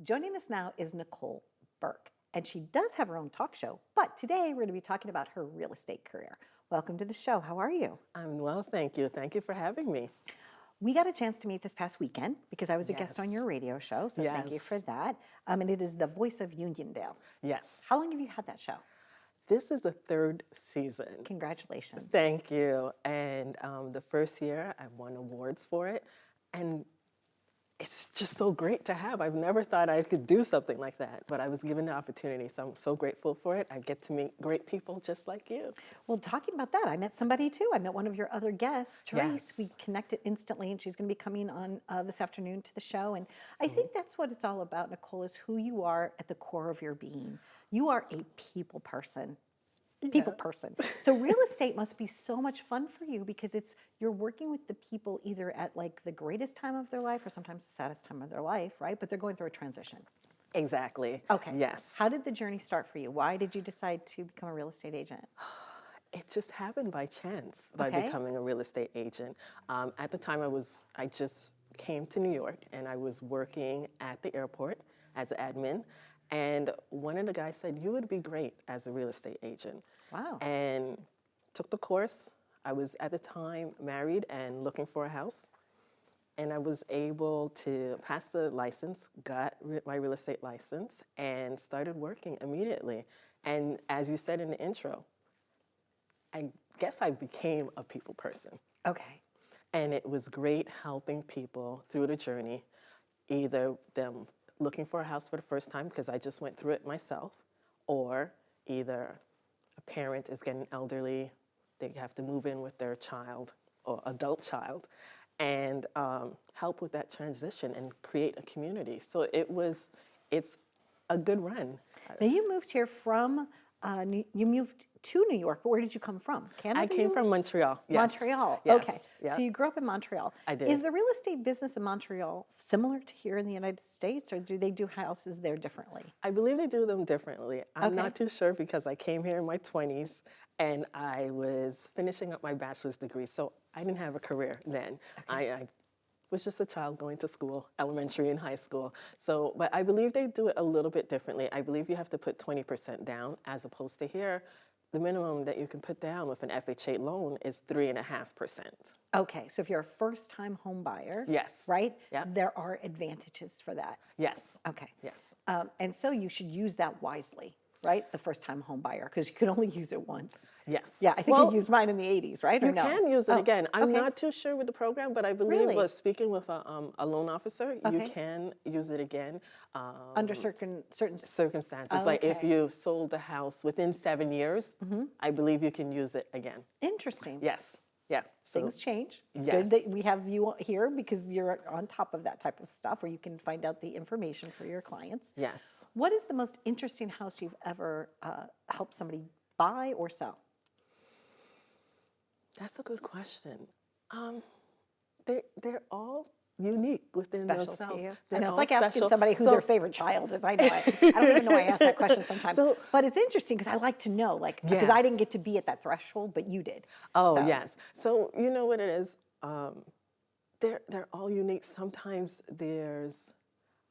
Joining us now is Nicole Burke, and she does have her own talk show, but today we're going to be talking about her real estate career. Welcome to the show. How are you? I'm well, thank you. Thank you for having me. We got a chance to meet this past weekend because I was a guest on Yes. your radio show, so thank you for Yes. that. And it is the voice of Uniondale. Yes. How long have you had that show? This is the third season. Congratulations. Thank you. And the first year, I won awards for it. And it's just so great to have. I've never thought I could do something like that, but I was given the opportunity, so I'm so grateful for it. I get to meet great people just like you. Well, talking about that, I met somebody too. I met one of your other guests, Therese. Yes. We connected instantly, and she's going to be coming on this afternoon to the show. And I think that's what it's all about, Nicole, is who you are at the core of your being. You are a people person. So real estate must be so much fun for you because you're working with the people either at like the greatest time of their life or sometimes the saddest time of their life, right? But they're going through a transition. Exactly. Okay. Yes. How did the journey start for you? Why did you decide to become a real estate agent? It just happened by chance by Okay. becoming a real estate agent. At the time, I just came to New York and I was working at the airport as an admin. And one of the guys said, "You would be great as a real estate agent." Wow. And took the course. I was at the time married and looking for a house. And I was able to pass the license, got my real estate license, and started working immediately. And as you said in the intro, I guess I became a people person. Okay. And it was great helping people through the journey, either them looking for a house for the first time, because I just went through it myself, or either a parent is getting elderly, they have to move in with their child or adult child, and help with that transition and create a community. So it's a good run. Now you moved here from, you moved to New York, but where did you come from? Canada? I came from Montreal. Yes. Montreal. Yes. Okay. Yeah. So you grew up in Montreal. I did. Is the real estate business in Montreal similar to here in the United States, or do they do houses there differently? I believe they do them differently. I'm Okay. not too sure because I came here in my 20s and I was finishing up my bachelor's degree, so I didn't have a career then. I was just a child going to school, elementary and high school. So, but I believe they do it a little bit differently. I believe you have to put 20% down as opposed to here. The minimum that you can put down with an FHA loan is 3.5%. Okay, so if you're a first-time home buyer, Yes. right? Yeah. There are advantages for that. Yes. Okay. Yes. And so you should use that wisely, right? The first-time home buyer, because you can only use it once. Yes. Yeah, I think Well, you used mine in the 80s, right? Or you no? can use it Oh, again. I'm okay. not too sure with the program, but I believe Really? speaking with a loan officer, you Okay. can use it again. Under certain Circumstances, Oh, like if okay. you sold the house within 7 years, I believe you can use it again. Interesting. Yes. Yeah. So, Things change. It's Yes. good that we have you here because you're on top of that type of stuff where you can find out the information for your clients. yes. What is the most interesting house you've ever helped somebody buy or sell? That's a good question. They're all unique within Special themselves. to you? I They're know it's all like asking special. somebody who So- their favorite child is. I know. I don't even know why I ask that question sometimes. So- But it's interesting because I like to know, like, because I Yes. didn't get to be at that threshold, but you did. Oh, So- yes. So you know what it is? They're all unique. Sometimes there's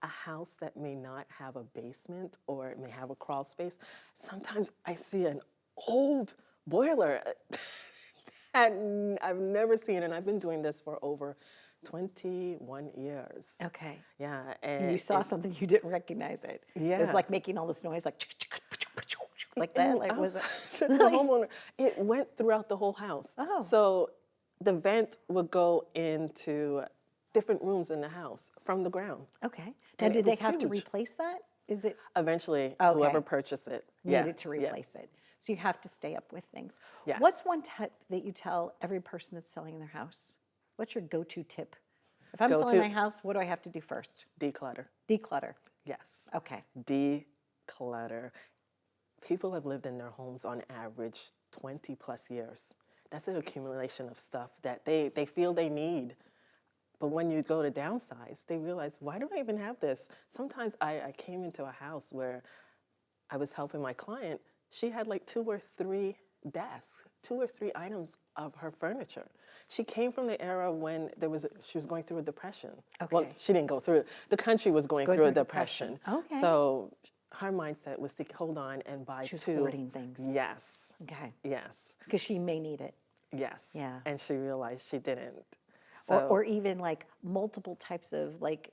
a house that may not have a basement or it may have a crawl space. Sometimes I see an old boiler that I've never seen, and I've been doing this for over 21 years. Okay. Yeah, And you saw something you didn't recognize it. It was Yeah. like making all this noise, like that. Like, was it? to the homeowner, it went throughout the whole house. Oh. So the vent would go into different rooms in the house from the ground. Okay. Now, And it did they was have to huge. replace that? Is it Eventually, Okay. whoever purchased it needed to yeah. replace it? So you have to stay up with things. Yes. What's one tip that you tell every person that's selling their house? What's your go-to tip? If I'm selling Go-to- my house, what do I have to do first? Declutter. Declutter. Yes. Okay. Declutter. People have lived in their homes on average 20 plus years. That's an accumulation of stuff that they feel they need. But when you go to downsize, they realize, why do I even have this? Sometimes I came into a house where I was helping my client. She had like 2 or 3 desk, 2 or 3 items of her furniture. She came from the era when she was going through a depression. Well, Okay. she didn't go through it. The country was going through a depression. Okay. So her mindset was to hold on and buy She was two. hoarding things. Yes. Okay. Yes. Because she may need it. Yes. Yeah. And she realized she didn't. Or even like multiple types of like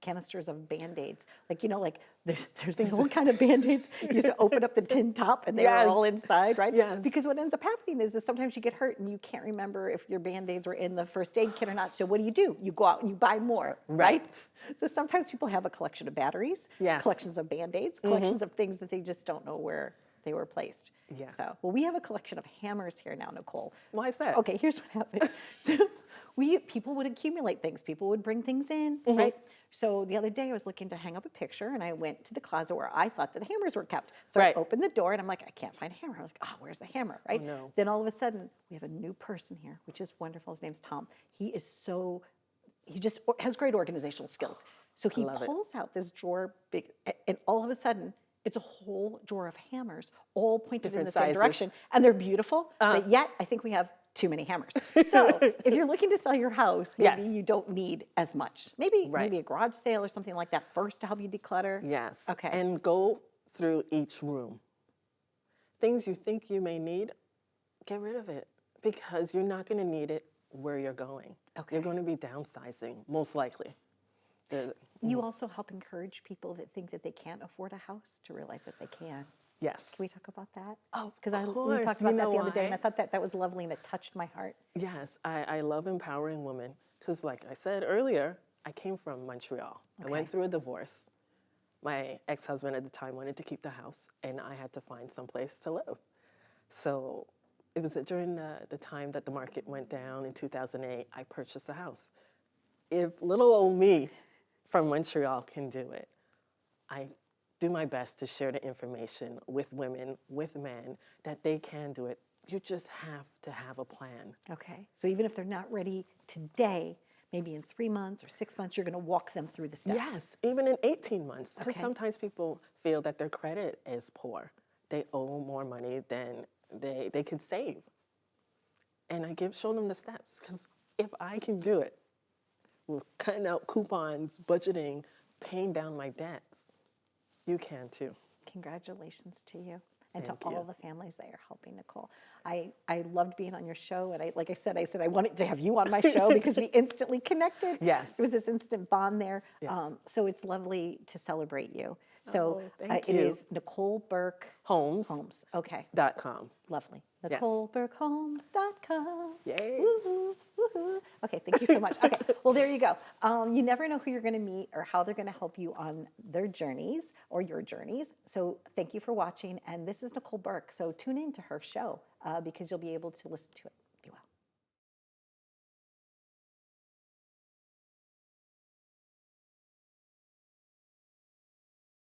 canisters of Band-Aids. Like, like there's the old kind of Band-Aids. You used to open up the tin top and they were all inside, right? Yes. Because what ends up happening is sometimes you get hurt and you can't remember if your Band-Aids were in the first aid kit or not. So what do? You go out and you buy more, right? So sometimes people have a collection of batteries, Yes. collections of Band-Aids, collections of things that they just don't know where they were placed. Yeah. So, well, we have a collection of hammers here now, Nicole. Why is that? Okay, here's what happened. So people would accumulate things. People would bring things in, right? So the other day I was looking to hang up a picture and I went to the closet where I thought that the hammers were kept. So I opened the door and I'm like, I can't find a hammer. I was like, where's the hammer, right? Oh, no. Then all of a sudden we have a new person here, which is wonderful. His name's Tom. He just has great organizational skills. So he pulls out this drawer big, and all of a sudden it's a whole drawer of hammers, all pointed in the same direction, and they're beautiful. But yet, I think we have too many hammers. So, if you're looking to sell your house, maybe you don't need as much. Maybe a garage sale or something like that first to help you declutter. Yes. Okay. And go through each room. Things you think you may need, get rid of it because you're not going to need it where you're going. Okay. You're going to be downsizing, most likely. You also help encourage people that think that they can't afford a house to realize that they can. Yes. Can we talk about that? Oh, because we course. talked about that the other day, and I thought that was lovely and it touched my heart. Yes, I love empowering women because, like I said earlier, I came from Montreal. I went through a divorce. My ex-husband at the time wanted to keep the house, and I had to find some place to live. So it was during the time that the market went down in 2008, I purchased a house. If little old me from Montreal can do it, I do my best to share the information with women, with men, that they can do it. You just have to have a plan. Okay. So even if they're not ready today, maybe in 3 months or 6 months, you're going to walk them through the steps. Yes, even in 18 months. Because Okay. sometimes people feel that their credit is poor. They owe more money than they could save. And I show them the steps. Because if I can do it, with cutting out coupons, budgeting, paying down my debts, you can too. Congratulations to you and Thank to all you. the families that you're helping, Nicole. I loved being on your show, and like I said, I wanted to have you on my show because we instantly connected. Yes. There was this instant bond there. Yes. So it's lovely to celebrate you. So thank it you. is Nicole Burke Homes. Okay, .com. lovely. Yes. NicoleBurkeHomes.com. Yay. Woohoo, woohoo. Okay, thank you so much. Okay, well, there you go. You never know who you're going to meet or how they're going to help you on their journeys or your journeys. So thank you for watching. And this is Nicole Burke. So tune in to her show because you'll be able to listen to it. Be well.